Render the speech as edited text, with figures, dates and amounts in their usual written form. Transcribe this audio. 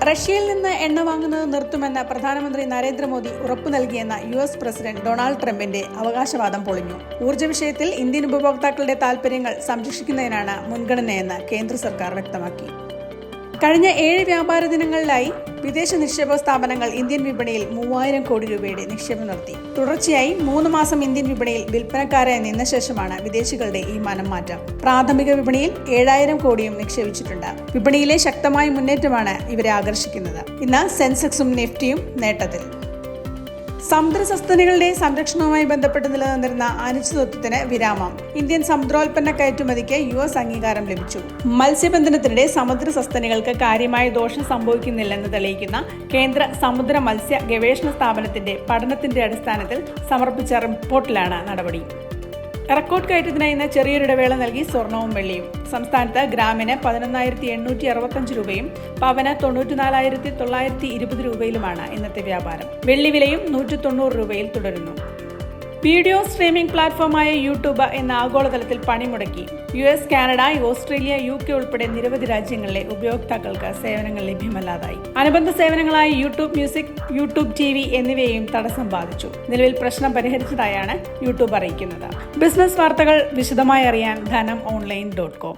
റഷ്യയിൽ നിന്ന് എണ്ണ വാങ്ങുന്നത് നിർത്തുമെന്ന് പ്രധാനമന്ത്രി നരേന്ദ്രമോദി ഉറപ്പു നൽകിയെന്ന US പ്രസിഡന്റ് ഡൊണാൾഡ് ട്രംപിന്റെ അവകാശവാദം പൊളിഞ്ഞു. ഊർജ്ജ വിഷയത്തിൽ ഇന്ത്യൻ ഉപഭോക്താക്കളുടെ താൽപര്യങ്ങൾ സംരക്ഷിക്കുന്നതിനാണ് മുൻഗണനയെന്ന് കേന്ദ്ര സർക്കാർ വ്യക്തമാക്കി. കഴിഞ്ഞ 7 വ്യാപാര ദിനങ്ങളിലായി വിദേശ നിക്ഷേപ സ്ഥാപനങ്ങൾ ഇന്ത്യൻ വിപണിയിൽ 3000 കോടി രൂപയുടെ നിക്ഷേപം നടത്തി. തുടർച്ചയായി 3 മാസം ഇന്ത്യൻ വിപണിയിൽ വിൽപ്പനക്കാരായി നിന്ന ശേഷമാണ് വിദേശികളുടെ ഈ മനംമാറ്റം. പ്രാഥമിക വിപണിയിൽ 7000 കോടിയും നിക്ഷേപിച്ചിട്ടുണ്ട്. വിപണിയിലെ ശക്തമായ മുന്നേറ്റമാണ് ഇവരെ ആകർഷിക്കുന്നത്. ഇന്ന് സെൻസെക്സും നിഫ്റ്റിയും നേട്ടത്തിൽ. സമുദ്രസസ്തനികളുടെ സംരക്ഷണവുമായി ബന്ധപ്പെട്ട് നിലനിന്നിരുന്ന അനിശ്ചിതത്വത്തിന് വിരാമം. ഇന്ത്യൻ സമുദ്രോൽപ്പന്ന കയറ്റുമതിക്ക് US അംഗീകാരം ലഭിച്ചു. മത്സ്യബന്ധനത്തിനിടെ സമുദ്രസസ്തനികൾക്ക് കാര്യമായ ദോഷം സംഭവിക്കുന്നില്ലെന്ന് തെളിയിക്കുന്ന കേന്ദ്ര സമുദ്ര മത്സ്യ ഗവേഷണ സ്ഥാപനത്തിന്റെ പഠനത്തിന്റെ അടിസ്ഥാനത്തിൽ സമർപ്പിച്ച റിപ്പോർട്ടിലാണ് നടപടി. റെക്കോർഡ് കയറ്റത്തിനായി ഇന്ന് ചെറിയൊരിടവേള നൽകി സ്വർണവും വെള്ളിയും. സംസ്ഥാനത്ത് ഗ്രാമിന് 11,865 രൂപയും പവന് 94,920 രൂപയിലുമാണ് ഇന്നത്തെ വ്യാപാരം. വെള്ളി വിലയും 190 രൂപയിൽ തുടരുന്നു. വീഡിയോ സ്ട്രീമിംഗ് പ്ലാറ്റ്ഫോമായ യൂട്യൂബ് എന്ന ആഗോളതലത്തിൽ പണിമുടക്കി. US, കാനഡ, ഓസ്ട്രേലിയ, UK ഉൾപ്പെടെ നിരവധി രാജ്യങ്ങളിലെ ഉപയോക്താക്കൾക്ക് സേവനങ്ങൾ ലഭ്യമല്ലാതായി. അനുബന്ധ സേവനങ്ങളായ യൂട്യൂബ് മ്യൂസിക്, യൂട്യൂബ് TV എന്നിവയെയും തടസ്സം ബാധിച്ചു. നിലവിൽ പ്രശ്നം പരിഹരിച്ചതായാണ് യൂട്യൂബ് അറിയിക്കുന്നത്. ബിസിനസ് വാർത്തകൾ വിശദമായി അറിയാൻ ധനംഓൺലൈൻ.com.